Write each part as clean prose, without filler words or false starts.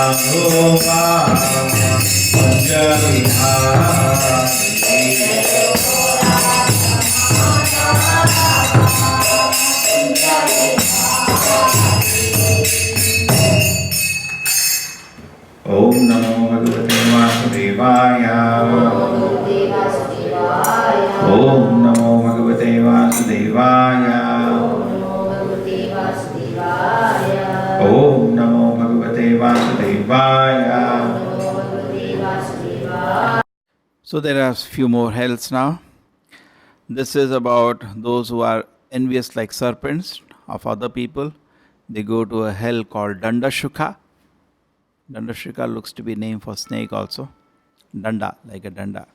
Om Namo Bhagavate Vasudevaya. Om Namo Bhagavate Vasudevaya. Om Namo Bhagavate Vasudevaya. So there are few more hells now. This is about those who are envious like serpents of other people. They go to a hell called Dandashukha. Dandashukha looks to be name for snake also. Danda, like a danda.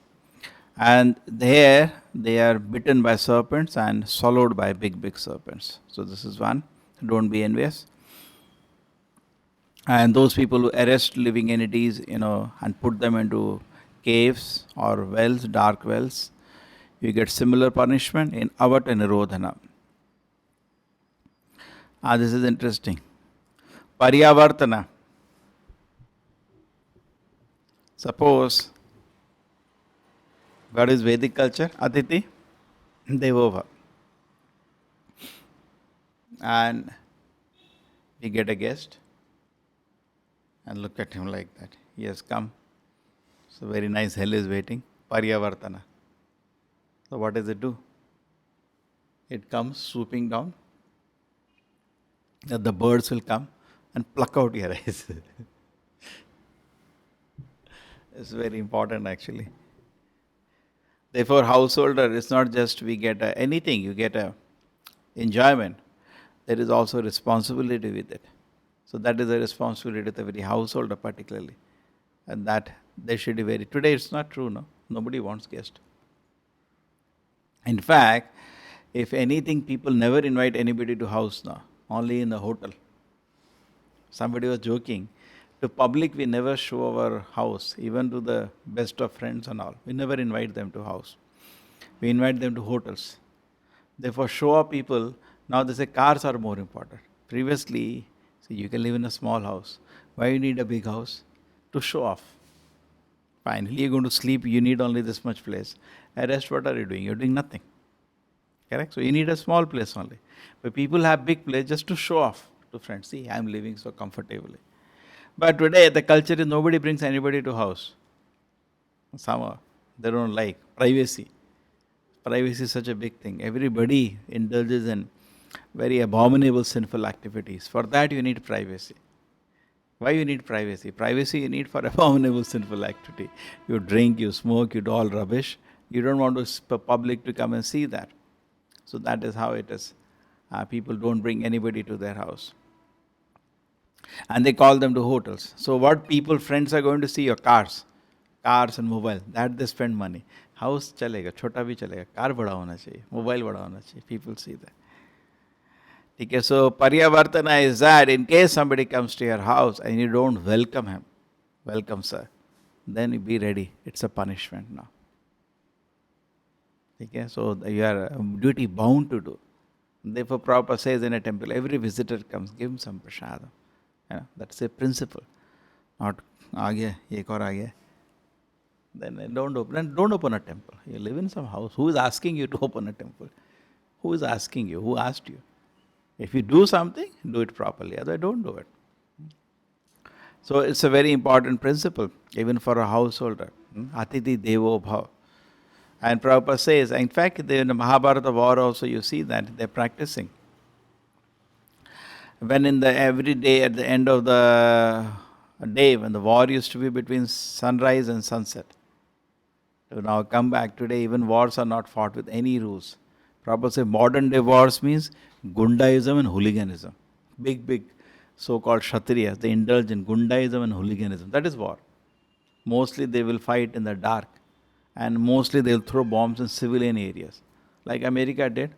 And there they are bitten by serpents and swallowed by big serpents. So this is one. Don't be envious. And those people who arrest living entities, and put them into caves or wells, dark wells, you get similar punishment in Avat and Nirodhana. This is interesting. Paryavartana. Suppose, what is Vedic culture? Athiti, devo. And we get a guest and look at him like that. He has come. So very nice hell is waiting. Paryavartana. So what does it do? It comes swooping down. The birds will come and pluck out your eyes. It's very important actually. Therefore, householder is not just we get anything, you get a enjoyment. There is also responsibility with it. So that is a responsibility of every householder particularly. And that they should be very... Today it's not true, no? Nobody wants guests. In fact, if anything, people never invite anybody to house now. Only in the hotel. Somebody was joking. To public, we never show our house, even to the best of friends and all. We never invite them to house. We invite them to hotels. Therefore, show off people, now they say cars are more important. Previously, see, you can live in a small house. Why you need a big house? To show off. Finally, you're going to sleep, you need only this much place. And rest, what are you doing? You're doing nothing. Correct? So you need a small place only. But people have big place just to show off to friends. See, I'm living so comfortably. But today, the culture is nobody brings anybody to house. Somehow, they don't like privacy. Privacy is such a big thing. Everybody indulges in very abominable sinful activities. For that, you need privacy. Why you need privacy? Privacy you need for abominable sinful activity. You drink, you smoke, you do all rubbish. You don't want the public to come and see that. So that is how it is. People don't bring anybody to their house. And they call them to hotels. So what people, friends are going to see? Your cars and mobile. That they spend money. House chalega, chota bhi chalega. Car bada hona chahiye, mobile bada hona chahiye. People see that. Okay, so Paryavartana is that in case somebody comes to your house and you don't welcome him, welcome sir, then you be ready. It's a punishment now. Okay, so you are duty bound to do. Therefore, Prabhupada says in a temple, every visitor comes, give him some prasadam. That's a principle. Not aage, ek aur aage. Then don't open a temple. You live in some house. Who is asking you to open a temple? Who is asking you? Who asked you? If you do something, do it properly. Otherwise, don't do it. So it's a very important principle, even for a householder. Athiti, devo, bhava. And Prabhupada says, in fact, in the Mahabharata war also you see that they're practicing. When every day at the end of the day, when the war used to be between sunrise and sunset. So now come back today, even wars are not fought with any rules. Prabhupada says modern day wars means Gundaism and hooliganism. Big so-called Kshatriyas, they indulge in Gundaism and hooliganism. That is war. Mostly they will fight in the dark. And mostly they will throw bombs in civilian areas. Like America did.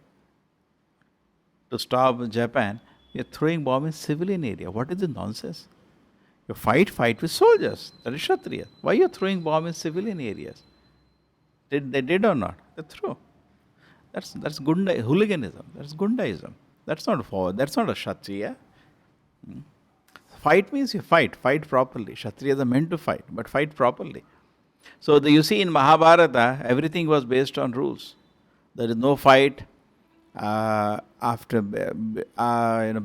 To stop Japan, we are throwing bomb in civilian area. What is the nonsense? You fight with soldiers. That is Kshatriya. Why are you throwing bomb in civilian areas? They did or not? They threw. That's hooliganism. That's Gundaism. That's not a Kshatriya. fight means you fight properly. Kshatriyas are meant to fight, but fight properly. So you see in Mahabharata, everything was based on rules. There is no fight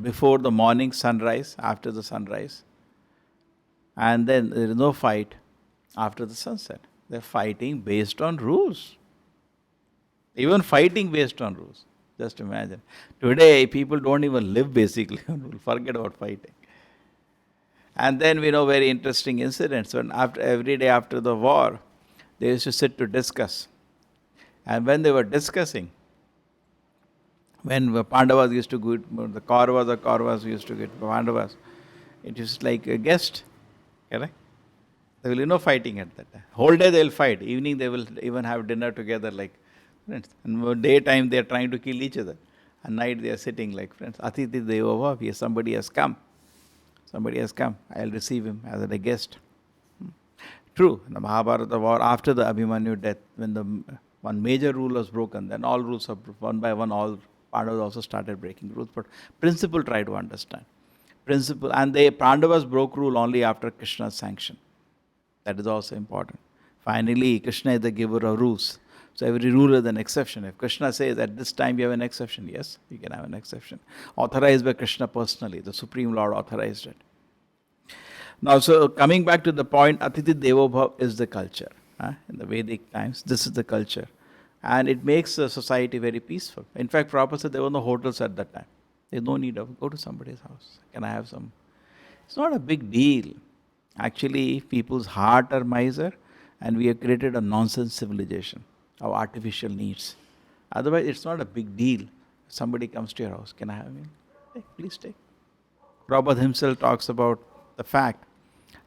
before the morning sunrise, after the sunrise, and then there is no fight after the sunset. They're fighting based on rules. Even fighting based on rules. Just imagine. Today, people don't even live basically. Forget about fighting. And then we know very interesting incidents. When every day after the war, they used to sit to discuss. And when they were discussing, when the Pandavas used to go, the Kauravas used to get Pandavas, it is like a guest. Correct? There will be no fighting at that time. Whole day they will fight. Evening they will even have dinner together like friends. And daytime they are trying to kill each other. At night they are sitting like friends. Athiti, devo, somebody has come. Somebody has come. I will receive him as a guest. True. In the Mahabharata war, after the Abhimanyu death, when the one major rule was broken, then all rules are one by one, all Pandavas also started breaking rules. But principle try to understand. Principle. And the Pandavas broke rule only after Krishna's sanction. That is also important. Finally, Krishna is the giver of rules. So every rule is an exception. If Krishna says at this time you have an exception, yes, you can have an exception. Authorized by Krishna personally, the Supreme Lord authorized it. Now, so coming back to the point, athiti devo bhava is the culture. In the Vedic times, this is the culture. And it makes the society very peaceful. In fact, Prabhupada said there were no hotels at that time. There's no need of go to somebody's house. Can I have some? It's not a big deal. Actually, people's heart are miser, and we have created a nonsense civilization of artificial needs. Otherwise, it's not a big deal. Somebody comes to your house, can I have him? Hey, please take. Prabhupada himself talks about the fact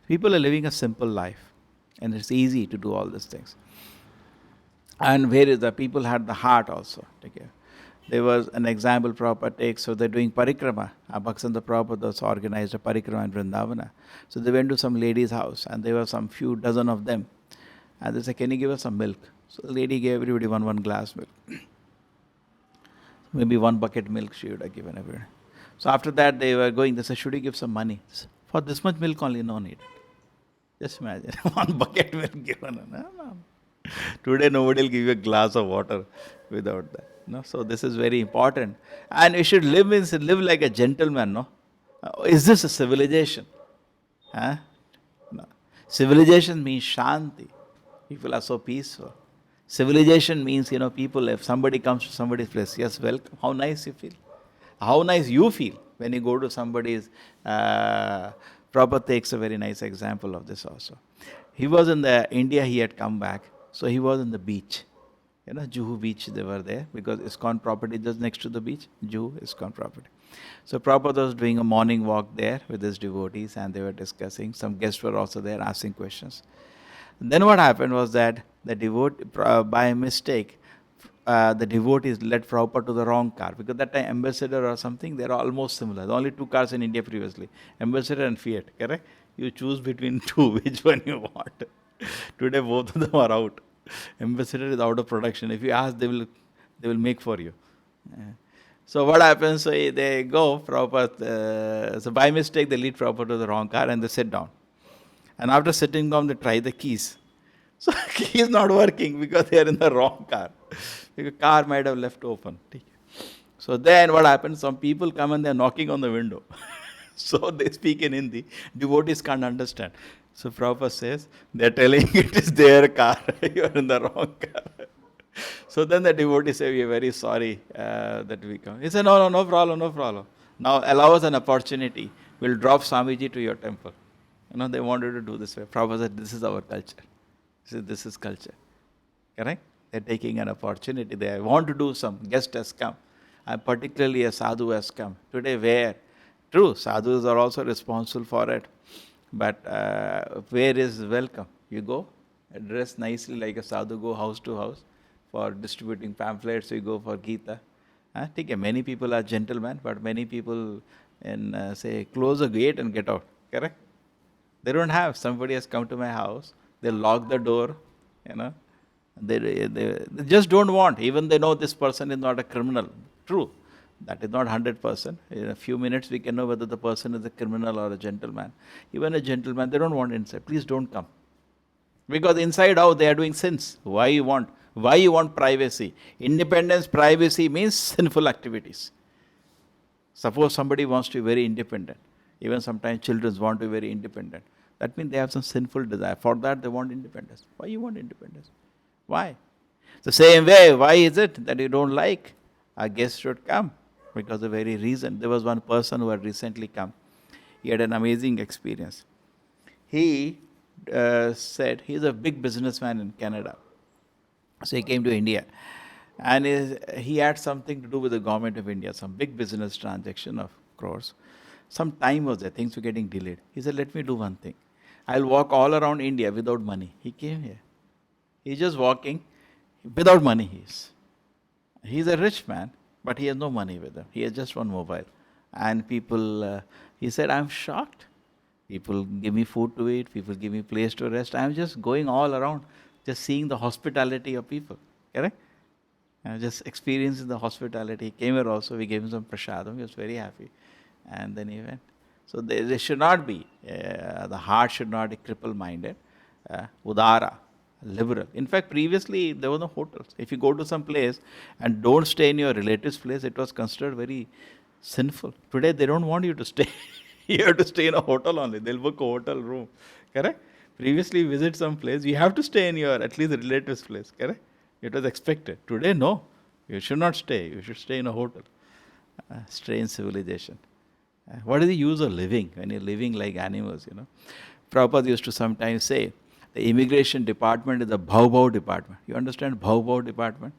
people are living a simple life, and it's easy to do all these things. And where is the people had the heart also. There was an example Prabhupada takes, so they're doing parikrama. Bhaktisiddhanta Prabhupada also organized a parikrama in Vrindavana. So they went to some lady's house, and there were some few dozen of them. And they said, can you give us some milk? So the lady gave everybody one glass milk. Maybe 1 bucket milk she would have given everyone. So after that they were going, they said, should you give some money? Said, for this much milk only, no need. Just imagine, 1 bucket milk given. No. Today nobody will give you a glass of water without that. No? So this is very important. And we should live like a gentleman. No? Is this a civilization? No. Civilization means shanti. People are so peaceful. Civilization means, people, if somebody comes to somebody's place, yes, welcome. How nice you feel. How nice you feel when you go to somebody's. Prabhupada takes a very nice example of this also. He was in India, he had come back. So he was on the beach. Juhu beach, they were there because ISKCON property just next to the beach. Juhu, ISKCON property. So Prabhupada was doing a morning walk there with his devotees, and they were discussing. Some guests were also there asking questions. And then what happened was that the devotee, by mistake, the devotees led Prabhupada to the wrong car, because that time Ambassador or something, they are almost similar. There are only 2 cars in India previously, Ambassador and Fiat, correct? You choose between 2, which one you want. Today both of them are out. Ambassador is out of production. If you ask, they will make for you. So what happens? So they go, Prabhupada, so by mistake they lead Prabhupada to the wrong car and they sit down. And after sitting down, they try the keys. So key is not working because they are in the wrong car. The car might have left open. So then what happens? Some people come and they are knocking on the window. So they speak in Hindi. Devotees can't understand. So Prabhupada says, they are telling it is their car. You are in the wrong car. So then the devotees say, we are very sorry that we come. He said, no problem. Now allow us an opportunity. We'll drop Swamiji to your temple. They wanted to do this way. Prabhupada said, this is our culture. This is culture. Correct? They're taking an opportunity. They want to do some. Guest has come. And particularly a sadhu has come. Today where? True, sadhus are also responsible for it. But where is welcome? You go, dress nicely like a sadhu, go house to house for distributing pamphlets. You go for Gita. Many people are gentlemen, but many people say close the gate and get out. Correct? They don't have. Somebody has come to my house. They lock the door. They just don't want. Even they know this person is not a criminal. True. That is not 100%. In a few minutes we can know whether the person is a criminal or a gentleman. Even a gentleman, they don't want inside. Please don't come. Because inside out they are doing sins. Why you want? Why you want privacy? Independence, privacy means sinful activities. Suppose somebody wants to be very independent. Even sometimes children want to be very independent. That means they have some sinful desire. For that they want independence. Why you want independence? Why? The same way, why is it that you don't like a guest should come? Because the very reason. There was one person who had recently come. He had an amazing experience. He said he's a big businessman in Canada. So he came to India. And he had something to do with the government of India, some big business transaction of crores. Some time was there, things were getting delayed. He said, let me do one thing. I'll walk all around India without money. He came here. He's just walking without money. He's a rich man, but he has no money with him. He has just one mobile. And people, he said, I'm shocked. People give me food to eat, people give me place to rest. I'm just going all around, just seeing the hospitality of people. Correct? I'm just experiencing the hospitality. He came here also, we gave him some prasadam, he was very happy. And then he went. So there should not be, the heart should not be cripple-minded, udara, liberal. In fact, previously there were no hotels. If you go to some place and don't stay in your relative's place, it was considered very sinful. Today they don't want you to stay. You have to stay in a hotel only. They'll book a hotel room. Correct? Previously visit some place, you have to stay in your at least relative's place. Correct? It was expected. Today, no. You should not stay. You should stay in a hotel. Strange civilization. What is the use of living when you're living like animals, Prabhupada used to sometimes say, the immigration department is the bhava department. You understand bhava department?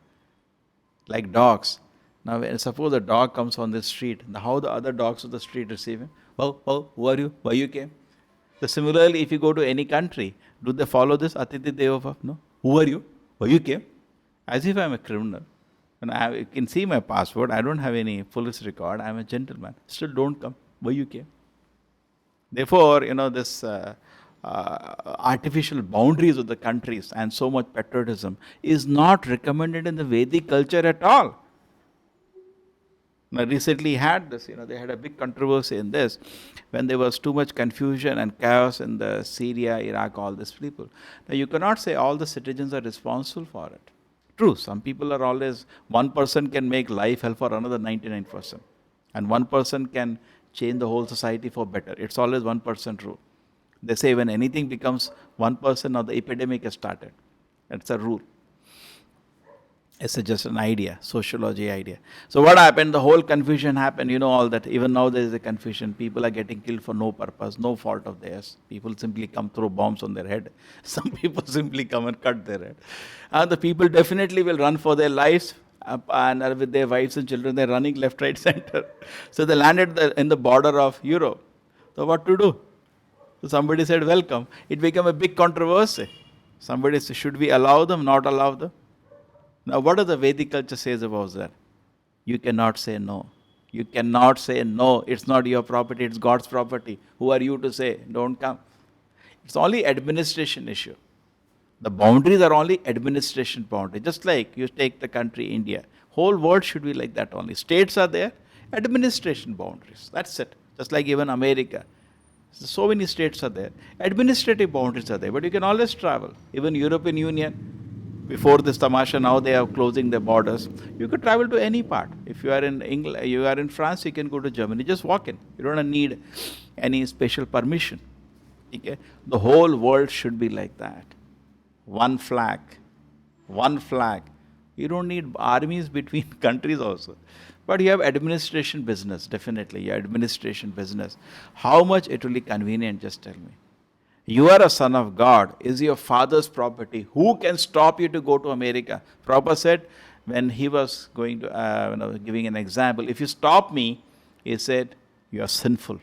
Like dogs. Now, suppose a dog comes on the street, how the other dogs of the street receive him? Oh, who are you? Why you came? So similarly, if you go to any country, do they follow this athiti devo? No. Who are you? Why you came? As if I'm a criminal. And you can see my passport, I don't have any police record, I'm a gentleman. Still don't come. Why you came? Therefore, this artificial boundaries of the countries and so much patriotism is not recommended in the Vedic culture at all. Now, recently had this, they had a big controversy in this when there was too much confusion and chaos in the Syria, Iraq, all these people. Now, you cannot say all the citizens are responsible for it. True, some people are always, one person can make life hell for another 99%. And one person can change the whole society for better. It's always 1% rule. They say when anything becomes 1%, now the epidemic has started. That's a rule. It's just an idea, sociology idea. So what happened? The whole confusion happened. All that. Even now there is a confusion. People are getting killed for no purpose, no fault of theirs. People simply come throw bombs on their head. Some people simply come and cut their head. And the people definitely will run for their lives. And with their wives and children, they're running left, right, center. So they landed in the border of Europe. So what to do? So somebody said, welcome. It became a big controversy. Somebody said, should we allow them, not allow them? Now, what does the Vedic culture says about that? You cannot say no. You cannot say no. It's not your property, it's God's property. Who are you to say, don't come? It's only administration issue. The boundaries are only administration boundaries. Just like you take the country India. Whole world should be like that only. States are there, administration boundaries. That's it. Just like even America. So many states are there. Administrative boundaries are there, but you can always travel. Even European Union. Before this tamasha, now they are closing their borders. You could travel to any part. If you are in England, you are in France, you can go to Germany. Just walk in. You don't need any special permission. Okay? The whole world should be like that. One flag. One flag. You don't need armies between countries also. But you have administration business, definitely. Your administration business. How much it will be convenient, just tell me. You are a son of God, is your father's property. Who can stop you to go to America? Prabhupada said, when he was going to, giving an example, if you stop me, he said, you are sinful.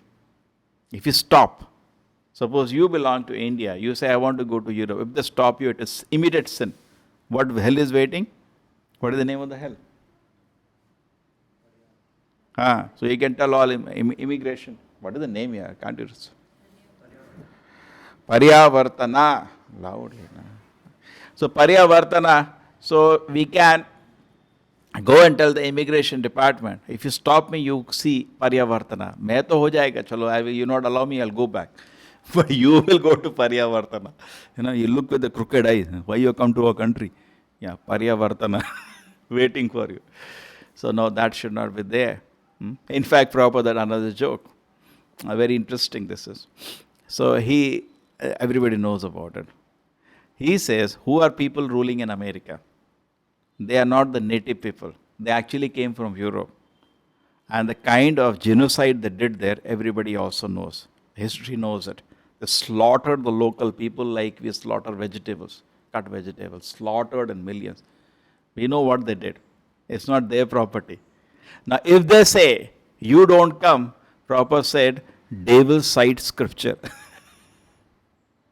If you stop, suppose you belong to India, you say, I want to go to Europe. If they stop you, it is immediate sin. What hell is waiting? What is the name of the hell? So you can tell all immigration. What is the name here? Can't you? Paryavartana, loudly. So Paryavartana, so we can Go and tell the immigration department, if you stop me, you see Paryavartana. मैं तो हो जाएगा, चलो, I will, you not allow me, I'll go back. But you will go to Paryavartana. You look with the crooked eyes. Why you come to our country? Yeah, Paryavartana, waiting for you. So no, that should not be there. In fact, Prabhupada had another joke. Very interesting this is. So everybody knows about it. He says, who are people ruling in America? They are not the native people. They actually came from Europe. And the kind of genocide they did there, everybody also knows. History knows it. They slaughtered the local people like we slaughter vegetables, cut vegetables, slaughtered in millions. We know what they did. It's not their property. Now, if they say, you don't come, Prabhupada said, they will cite scripture.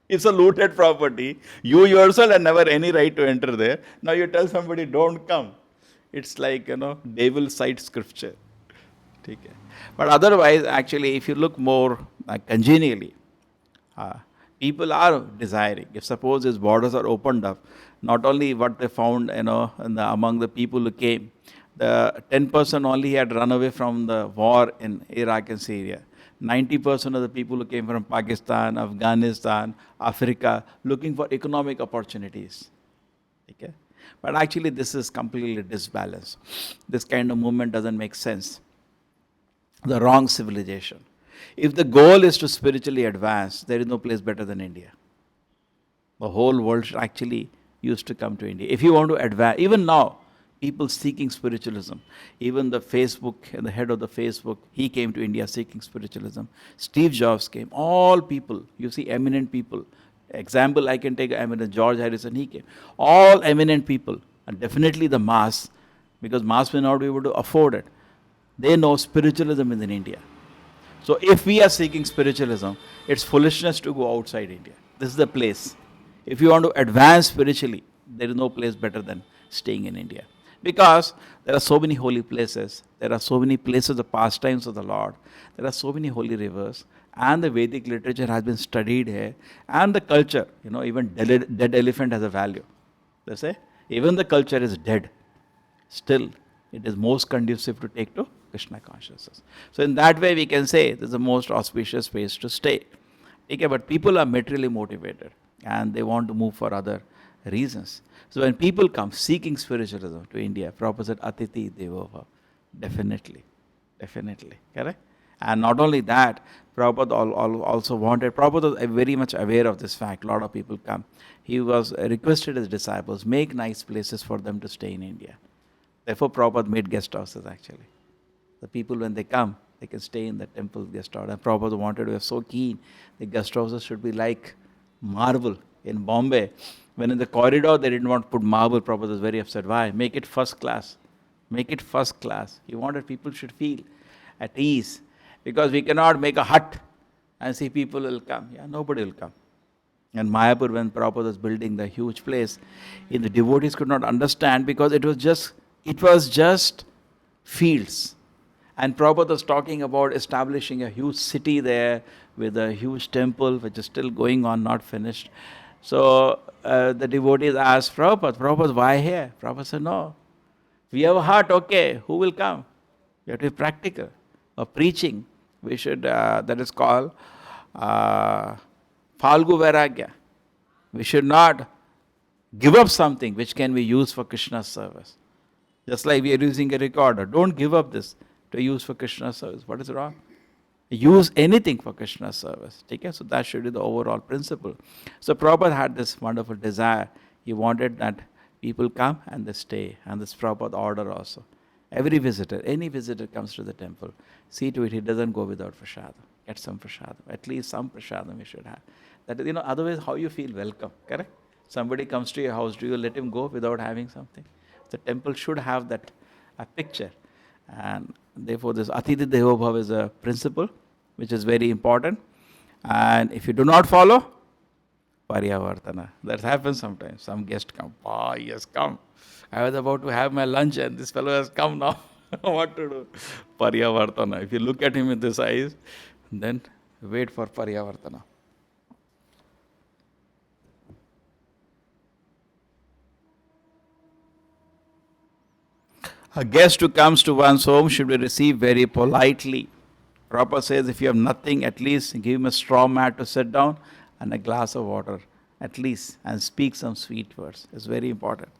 It's a looted property. You yourself had never any right to enter there. Now you tell somebody, don't come. It's like, they will cite scripture. Okay. But otherwise, actually, if you look more congenially, people are desiring. If suppose his borders are opened up, not only what they found, among the people who came, the 10% only had run away from the war in Iraq and Syria. 90% of the people who came from Pakistan, Afghanistan, Africa, looking for economic opportunities. Okay? But actually, this is completely disbalanced. This kind of movement doesn't make sense. The wrong civilization. If the goal is to spiritually advance, there is no place better than India. The whole world should actually used to come to India. If you want to advance, even now, people seeking spiritualism. Even the head of the Facebook, he came to India seeking spiritualism. Steve Jobs came. All people, you see, eminent people. Example, I can take eminent George Harrison, he came. All eminent people, and definitely the mass, because mass may not be able to afford it. They know spiritualism is in India. So if we are seeking spiritualism, it's foolishness to go outside India. This is the place. If you want to advance spiritually, there is no place better than staying in India. Because there are so many holy places, there are so many places of pastimes of the Lord, there are so many holy rivers, and the Vedic literature has been studied here, and the culture, even dead elephant has a value. They say, even the culture is dead, still it is most conducive to take to Krishna consciousness. So in that way we can say this is the most auspicious place to stay. Okay, but people are materially motivated and they want to move for other reasons. So when people come seeking spiritualism to India, Prabhupada said, athiti, devo. Definitely. Correct? And not only that, Prabhupada also wanted, Prabhupada was very much aware of this fact, a lot of people come. He was requested his disciples, make nice places for them to stay in India. Therefore, Prabhupada made guest houses actually. The people, when they come, they can stay in the temple guest house. And Prabhupada wanted, we were so keen, the guest houses should be like marble. In Bombay, when in the corridor they didn't want to put marble, Prabhupada was very upset. Why? Make it first class. Make it first class. He wanted people should feel at ease. Because we cannot make a hut and see people will come. Yeah, nobody will come. And Mayapur, when Prabhupada was building the huge place, the devotees could not understand because it was just fields. And Prabhupada was talking about establishing a huge city there with a huge temple which is still going on, not finished. So the devotees asked Prabhupada, why here? Prabhupada said, no, we have a heart, okay, who will come? We have to be practical. Or preaching, we should, that is called Falgu Vairagya. We should not give up something which can be used for Krishna's service. Just like we are using a recorder. Don't give up this to use for Krishna's service. What is wrong? Use anything for Krishna's service. Okay? So that should be the overall principle. So Prabhupada had this wonderful desire. He wanted that people come and they stay. And this Prabhupada order also. Every visitor, any visitor comes to the temple, see to it he doesn't go without prasadam. Get some prasadam. At least some prasadam we should have. That is, otherwise how you feel welcome, correct? Somebody comes to your house, do you let him go without having something? The temple should have that picture. And therefore this athiti devo bhava is a principle which is very important. And if you do not follow, Paryavartana. That happens sometimes. Some guest come. He has come. I was about to have my lunch and this fellow has come now. What to do? Paryavartana. If you look at him with his eyes, then wait for Paryavartana. A guest who comes to one's home should be received very politely. Prabhupada says if you have nothing, at least give him a straw mat to sit down and a glass of water, at least, and speak some sweet words. It's very important.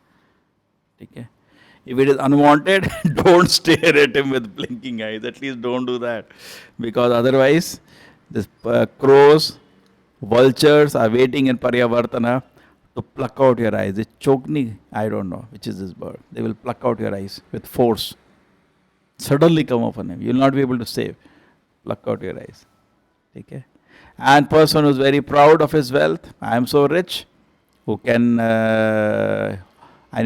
Okay? If it is unwanted, don't stare at him with blinking eyes. At least don't do that. Because otherwise, the crows, vultures are waiting in Paryavartana to pluck out your eyes. The chokni, I don't know which is this bird. They will pluck out your eyes with force. Suddenly come upon him. You will not be able to save. Pluck out your eyes. Okay? And person who is very proud of his wealth, I am so rich, who can, and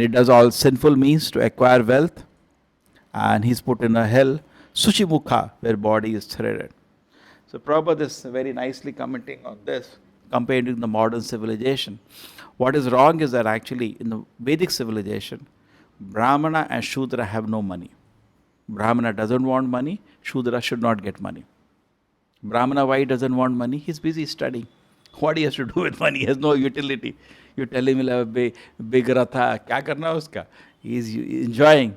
he does all sinful means to acquire wealth, and he's put in a hell, Suchimukha, where body is threaded. So Prabhupada is very nicely commenting on this, comparing the modern civilization. What is wrong is that actually in the Vedic civilization, Brahmana and Shudra have no money. Brahmana doesn't want money, Shudra should not get money. Brahmana, why doesn't want money? He's busy studying. What he has to do with money? He has no utility. You tell him he'll have a big ratha. Kya karna uska? He's enjoying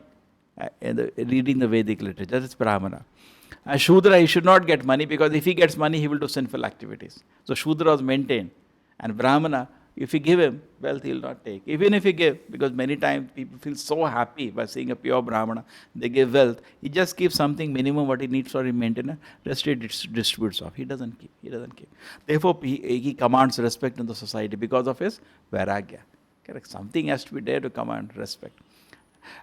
reading the Vedic literature. That's Brahmana. And Shudra, he should not get money because if he gets money, he will do sinful activities. So Shudra was maintained. And Brahmana, if you give him wealth, he will not take. Even if you give, because many times people feel so happy by seeing a pure Brahmana, they give wealth. He just gives something minimum what he needs for his maintenance, rest he distributes off. He doesn't keep. Therefore, he commands respect in the society because of his vairagya. Correct. Something has to be there to command respect.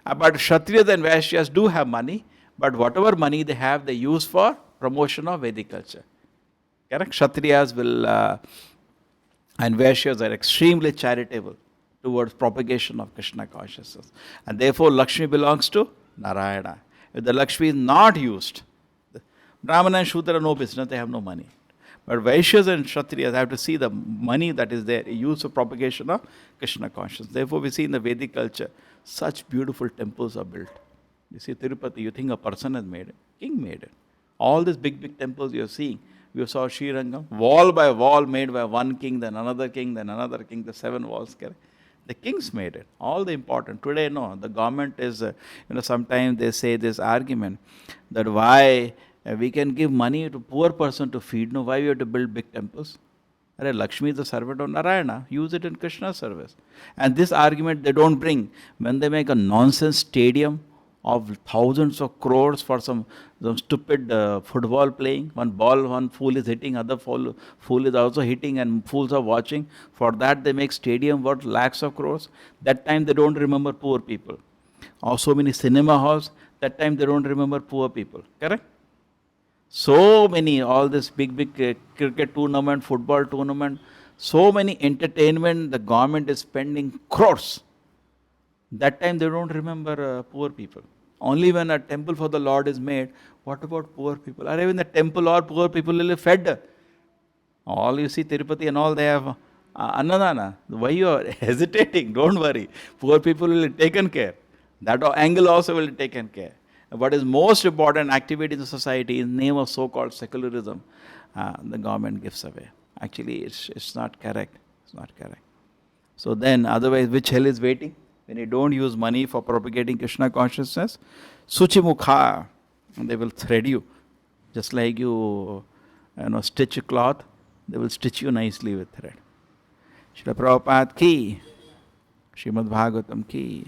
But Kshatriyas and Vaishyas do have money, but whatever money they have, they use for promotion of Vedic culture. Correct. Kshatriyas will... and Vaishyas are extremely charitable towards propagation of Krishna consciousness. And therefore, Lakshmi belongs to Narayana. If the Lakshmi is not used, Brahmana and Shudra no business, they have no money. But Vaishyas and Kshatriyas have to see the money that is there, used for propagation of Krishna consciousness. Therefore, we see in the Vedic culture, such beautiful temples are built. You see Tirupati, you think a person has made it. King made it. All these big temples you are seeing, we saw Srirangam, wall by wall made by one king, then another king, then another king, the 7 walls. The kings made it. All the important. Today, no. The government is, sometimes they say this argument that why we can give money to poor person to feed, no, why we have to build big temples? Lakshmi is the servant of Narayana. Use it in Krishna's service. And this argument they don't bring when they make a nonsense stadium of thousands of crores for some stupid football playing. One fool is hitting, other fool is also hitting, and fools are watching. For that they make stadium worth lakhs of crores. That time they don't remember poor people. Also many cinema halls, that time they don't remember poor people. Correct? So many, all this big cricket tournament, football tournament, so many entertainment, the government is spending crores. That time they don't remember poor people. Only when a temple for the Lord is made, what about poor people? Are even the temple or poor people will be fed? All you see Tirupati and all, they have Annadana. Why you are hesitating? Don't worry. Poor people will be taken care. That angle also will be taken care. What is most important activity in the society in the name of so-called secularism, the government gives away. Actually, it's not correct. It's not correct. So then, otherwise, which hell is waiting? When you don't use money for propagating Krishna consciousness, Suchimukha, they will thread you. Just like you stitch a cloth, they will stitch you nicely with thread. Srila Prabhupada ki, Srimad Bhagavatam ki.